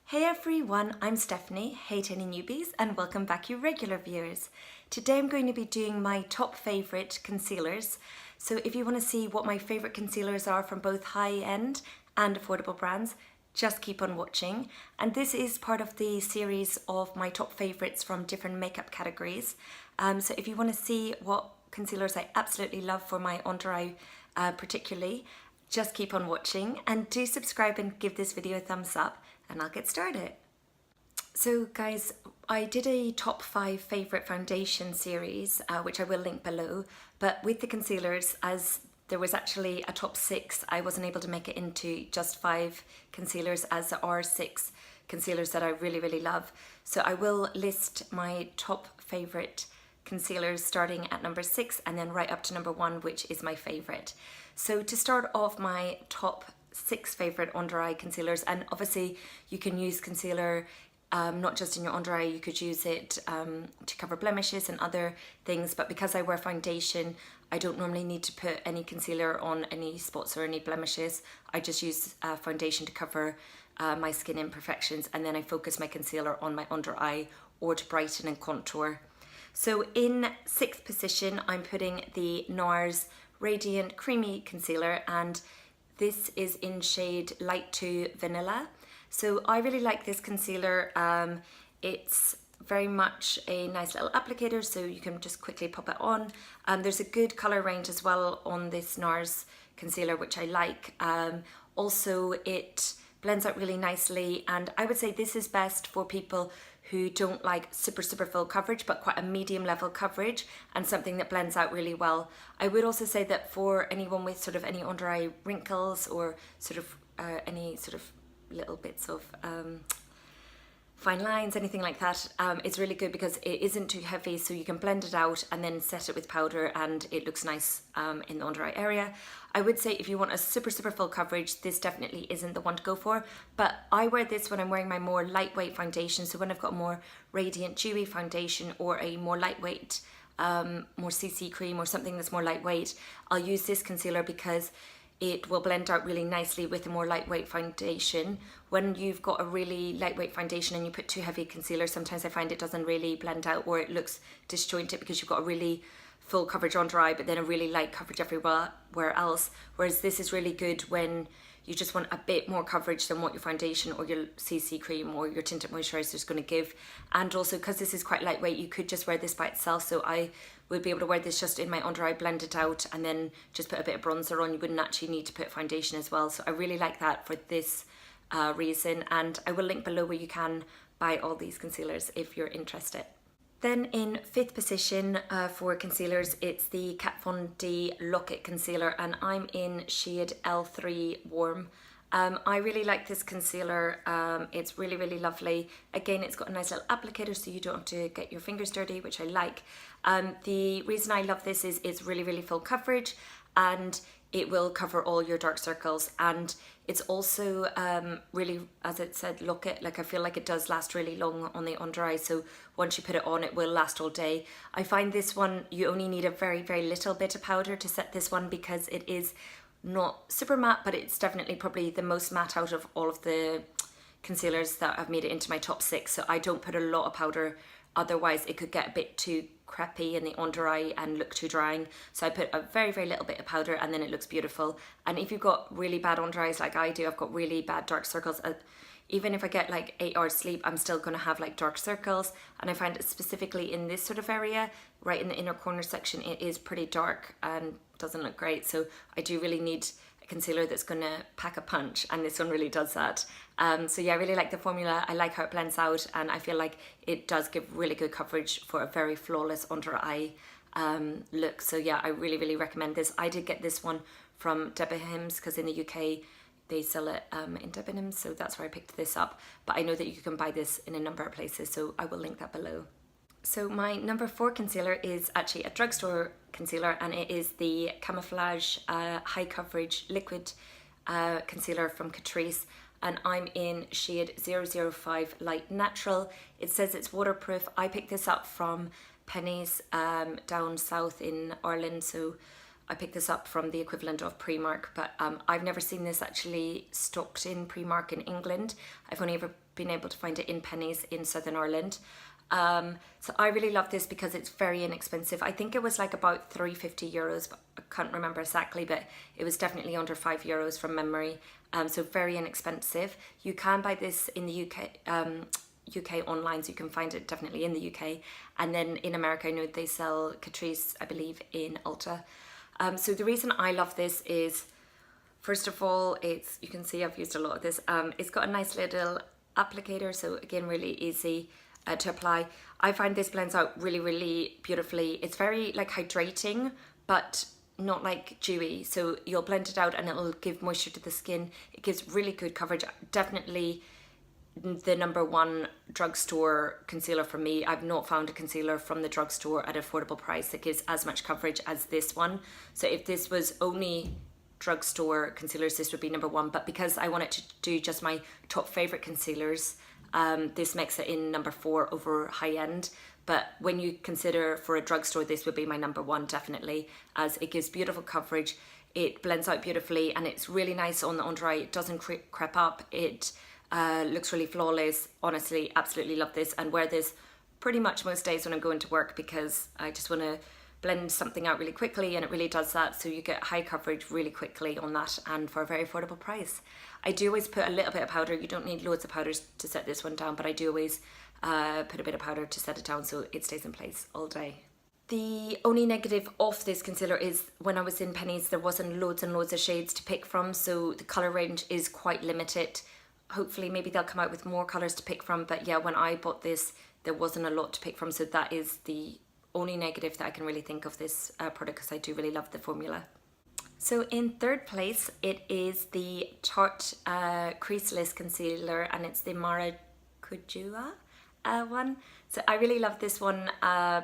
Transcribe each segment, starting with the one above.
Hey everyone, I'm Stephanie, hate any newbies, and welcome back you regular viewers. Today I'm going to be doing my top favourite concealers. So if you want to see what my favourite concealers are from both high-end and affordable brands, just keep on watching. And this is part of the series of my top favourites from different makeup categories. So if you want to see what concealers I absolutely love for my under eye particularly, just keep on watching and do subscribe and give this video a thumbs up and I'll get started. So guys, I did a top 5 favourite foundation series, which I will link below, but with the concealers, as there was actually a top 6, I wasn't able to make it into just 5 concealers, as there are 6 concealers that I really love. So I will list my top favourite concealers starting at number 6 and then right up to number 1, which is my favourite. So to start off, my top 6 favourite under eye concealers, and obviously you can use concealer not just in your under eye, you could use it to cover blemishes and other things, but because I wear foundation, I don't normally need to put any concealer on any spots or any blemishes. I just use foundation to cover my skin imperfections, and then I focus my concealer on my under eye or to brighten and contour. So in 6th position, I'm putting the NARS Radiant Creamy Concealer, and this is in shade Light to Vanilla. So I really like this concealer. It's very much a nice little applicator, so you can just quickly pop it on. There's a good colour range as well on this NARS concealer, which I like. Also, it blends out really nicely, and I would say this is best for people who don't like super full coverage, but quite a medium level coverage and something that blends out really well. I would also say that for anyone with sort of any under eye wrinkles or sort of any sort of little bits of fine lines, anything like that, it's really good because it isn't too heavy, so you can blend it out and then set it with powder and it looks nice in the under eye area. I would say if you want a super full coverage, this definitely isn't the one to go for, but I wear this when I'm wearing my more lightweight foundation. So when I've got a more radiant dewy foundation or a more lightweight, more CC cream or something that's more lightweight, I'll use this concealer because it will blend out really nicely with a more lightweight foundation. When you've got a really lightweight foundation and you put too heavy concealer, sometimes I find it doesn't really blend out, or it looks disjointed because you've got a really full coverage under eye but then a really light coverage everywhere else. Whereas this is really good when you just want a bit more coverage than what your foundation or your CC cream or your tinted moisturizer is going to give. And also because this is quite lightweight, you could just wear this by itself. So I would be able to wear this just in my under eye, blend it out, and then just put a bit of bronzer on. You wouldn't actually need to put foundation as well. So I really like that for this reason, and I will link below where you can buy all these concealers if you're interested. Then in 5th position for concealers, it's the Kat Von D Lock-It Concealer, and I'm in shade L3 Warm. I really like this concealer. It's really lovely. Again, it's got a nice little applicator so you don't have to get your fingers dirty, which I like. The reason I love this is it's really full coverage, and it will cover all your dark circles, and it's also really, as it said, look it, like I feel like it does last really long on the under eye, so once you put it on it will last all day. I find this one you only need a very little bit of powder to set this one because it is not super matte, but it's definitely probably the most matte out of all of the concealers that have made it into my top 6, so I don't put a lot of powder, otherwise it could get a bit too crepey in the under eye and look too drying. So I put a very little bit of powder and then it looks beautiful. And if you've got really bad under eyes like I do, I've got really bad dark circles, even if I get like 8 hours sleep, I'm still going to have like dark circles, and I find it specifically in this sort of area, right in the inner corner section, it is pretty dark and doesn't look great. So I do really need a concealer that's going to pack a punch, and this one really does that. So yeah, I really like the formula. I like how it blends out, and I feel like it does give really good coverage for a very flawless under eye look. So yeah, I really recommend this. I did get this one from Debenhams because in the UK they sell it in Debenhams, so that's where I picked this up. But I know that you can buy this in a number of places, so I will link that below. So my number 4 concealer is actually a drugstore concealer, and it is the Camouflage High Coverage Liquid Concealer from Catrice, and I'm in shade 005 Light Natural. It says it's waterproof. I picked this up from Penny's down south in Ireland, so I picked this up from the equivalent of Primark, but I've never seen this actually stocked in Primark in England. I've only ever been able to find it in Penneys in Southern Ireland. So I really love this because it's very inexpensive. I think it was like about €350, but I can't remember exactly, but it was definitely under €5 from memory. So very inexpensive. You can buy this in the UK online, so you can find it definitely in the UK. And then in America, I know they sell Catrice, I believe, in Ulta. So the reason I love this is, first of all, you can see I've used a lot of this. It's got a nice little applicator, so again, really easy to apply. I find this blends out really, really beautifully. It's very like hydrating, but not like dewy. So you'll blend it out and it'll give moisture to the skin. It gives really good coverage. Definitely the #1 drugstore concealer for me. I've not found a concealer from the drugstore at an affordable price that gives as much coverage as this one. So if this was only drugstore concealers, this would be #1, but because I wanted to do just my top favorite concealers, this makes it in #4 over high end. But when you consider for a drugstore, this would be my #1 definitely, as it gives beautiful coverage, it blends out beautifully, and it's really nice on the under eye. It doesn't creep up, it looks really flawless. Honestly, absolutely love this, and wear this pretty much most days when I'm going to work because I just want to blend something out really quickly, and it really does that. So you get high coverage really quickly on that, and for a very affordable price. I do always put a little bit of powder. You don't need loads of powders to set this one down, but I do always put a bit of powder to set it down so it stays in place all day. The only negative of this concealer is when I was in Penneys, there wasn't loads and loads of shades to pick from, so the colour range is quite limited. Hopefully maybe they'll come out with more colours to pick from, but yeah, when I bought this, there wasn't a lot to pick from, so that is the only negative that I can really think of this product, because I do really love the formula. So in third place, it is the Tarte Creaseless Concealer, and it's the Maracujá one. So I really love this one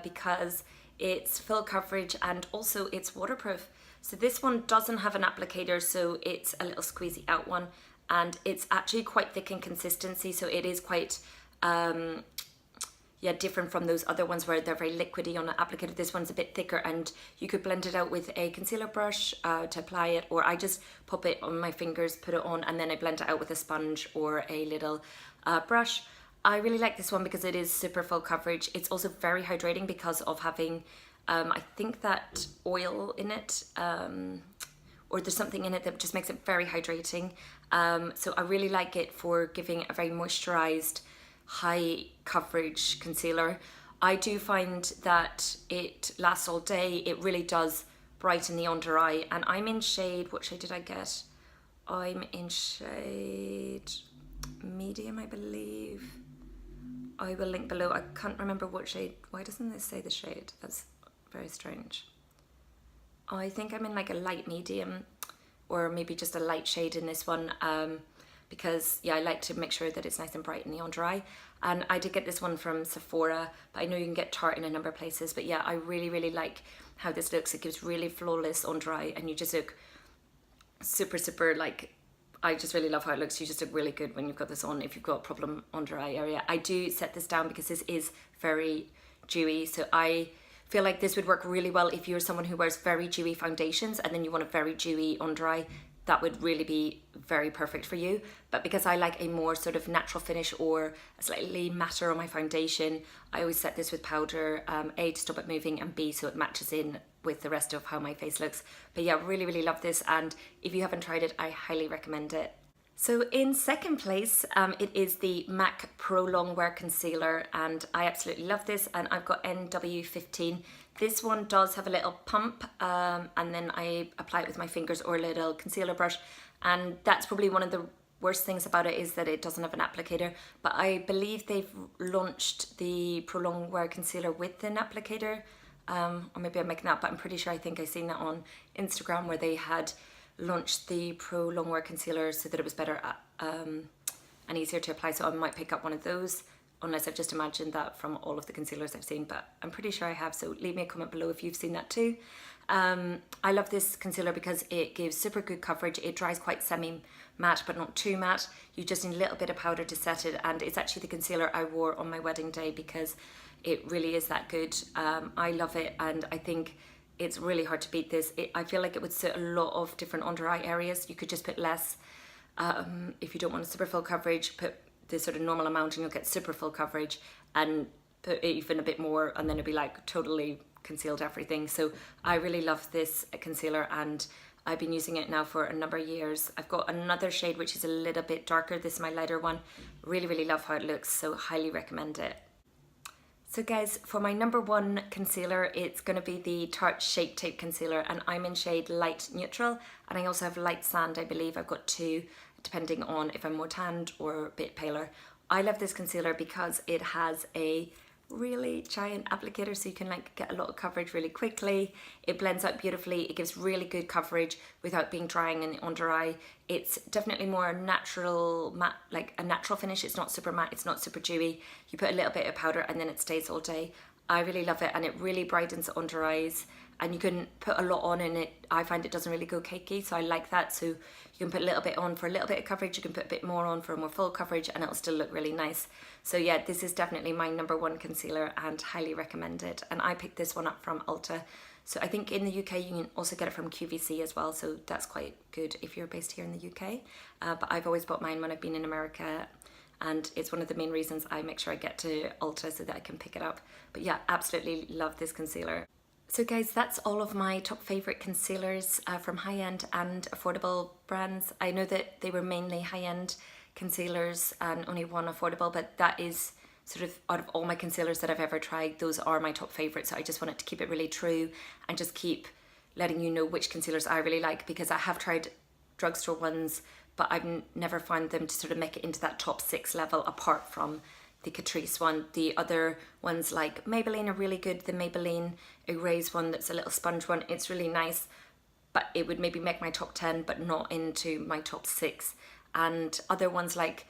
because it's full coverage and also it's waterproof. So this one doesn't have an applicator, so it's a little squeezy out one, and it's actually quite thick in consistency, so it is quite different from those other ones where they're very liquidy on an applicator. This one's a bit thicker, and you could blend it out with a concealer brush to apply it, or I just pop it on my fingers, put it on, and then I blend it out with a sponge or a little brush. I really like this one because it is super full coverage. It's also very hydrating because of having, I think that oil in it, or there's something in it that just makes it very hydrating. So I really like it for giving a very moisturized, high coverage concealer. I do find that it lasts all day. It really does brighten the under eye, and I'm in shade, what shade did I get? I'm in shade medium, I believe. I will link below. I can't remember what shade. Why doesn't this say the shade? That's very strange. I think I'm in like a light medium, or maybe just a light shade in this one, because yeah, I like to make sure that it's nice and bright in the under eye. And I did get this one from Sephora, but I know you can get Tarte in a number of places. But yeah, I really, really like how this looks. It gives really flawless under eye, and you just look super, super, like, I just really love how it looks. You just look really good when you've got this on if you've got problem under eye area. I do set this down because this is very dewy, so I feel like this would work really well if you're someone who wears very dewy foundations and then you want a very dewy under eye. That would really be very perfect for you. But because I like a more sort of natural finish or a slightly matter on my foundation, I always set this with powder, A, to stop it moving, and B, so it matches in with the rest of how my face looks. But yeah, really, really love this, and if you haven't tried it, I highly recommend it. So in second place, it is the MAC Pro Longwear Concealer, and I absolutely love this, and I've got NW15. This one does have a little pump, and then I apply it with my fingers or a little concealer brush, and that's probably one of the worst things about it, is that it doesn't have an applicator. But I believe they've launched the Pro Longwear Concealer with an applicator, or maybe I'm making that up, but I'm pretty sure I think I seen that on Instagram, where they had launched the Pro Longwear Concealer so that it was better and easier to apply. So I might pick up one of those, unless I've just imagined that from all of the concealers I've seen, but I'm pretty sure I have, so leave me a comment below if you've seen that too. I love this concealer because it gives super good coverage. It dries quite semi-matte, but not too matte. You just need a little bit of powder to set it, and it's actually the concealer I wore on my wedding day because it really is that good. I love it, and I think It's really hard to beat this. I feel like it would suit a lot of different under eye areas. You could just put less. If you don't want a super full coverage, put the sort of normal amount and you'll get super full coverage, and put even a bit more and then it'll be like totally concealed everything. So I really love this concealer and I've been using it now for a number of years. I've got another shade which is a little bit darker. This is my lighter one. Really love how it looks, so highly recommend it. So guys, for my number one concealer, it's going to be the Tarte Shape Tape Concealer, and I'm in shade Light Neutral, and I also have Light Sand, I believe. I've got two, depending on if I'm more tanned or a bit paler. I love this concealer because it has a really giant applicator, so you can like get a lot of coverage really quickly. It blends out beautifully. It gives really good coverage without being drying in the under eye. It's definitely more natural matte, like a natural finish. It's not super matte, it's not super dewy. You put a little bit of powder and then it stays all day. I really love it, and it really brightens the under eyes, and you can put a lot on in it. I find it doesn't really go cakey, so I like that. So you can put a little bit on for a little bit of coverage, you can put a bit more on for a more full coverage, and it'll still look really nice. So yeah, this is definitely my number one concealer and highly recommend it. And I picked this one up from Ulta. So I think in the UK you can also get it from QVC as well, so that's quite good if you're based here in the UK. But I've always bought mine when I've been in America, and it's one of the main reasons I make sure I get to Ulta so that I can pick it up. But yeah, absolutely love this concealer. So guys, that's all of my top favourite concealers from high-end and affordable brands. I know that they were mainly high-end concealers and only one affordable, but that is sort of, out of all my concealers that I've ever tried, those are my top favourites. So I just wanted to keep it really true and just keep letting you know which concealers I really like, because I have tried drugstore ones, but I've never found them to sort of make it into that top 6 level apart from the Catrice one. The other ones like Maybelline are really good. The Maybelline Erase one, that's a little sponge one, it's really nice, but it would maybe make my top 10 but not into my top 6. And other ones like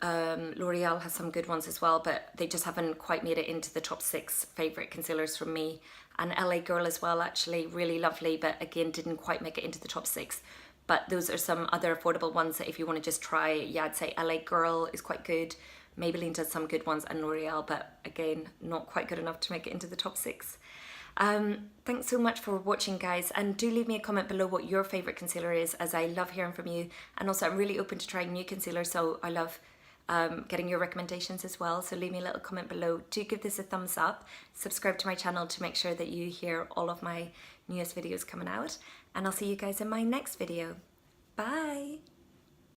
L'Oreal has some good ones as well, but they just haven't quite made it into the top 6 favourite concealers from me. And LA Girl as well, actually really lovely, but again didn't quite make it into the top 6. But those are some other affordable ones that if you want to just try, yeah, I'd say LA Girl is quite good. Maybelline does some good ones, and L'Oreal, but again, not quite good enough to make it into the top 6. Thanks so much for watching, guys, and do leave me a comment below what your favourite concealer is, as I love hearing from you. And also I'm really open to trying new concealers, so I love getting your recommendations as well. So leave me a little comment below. Do give this a thumbs up, subscribe to my channel to make sure that you hear all of my newest videos coming out, and I'll see you guys in my next video. Bye!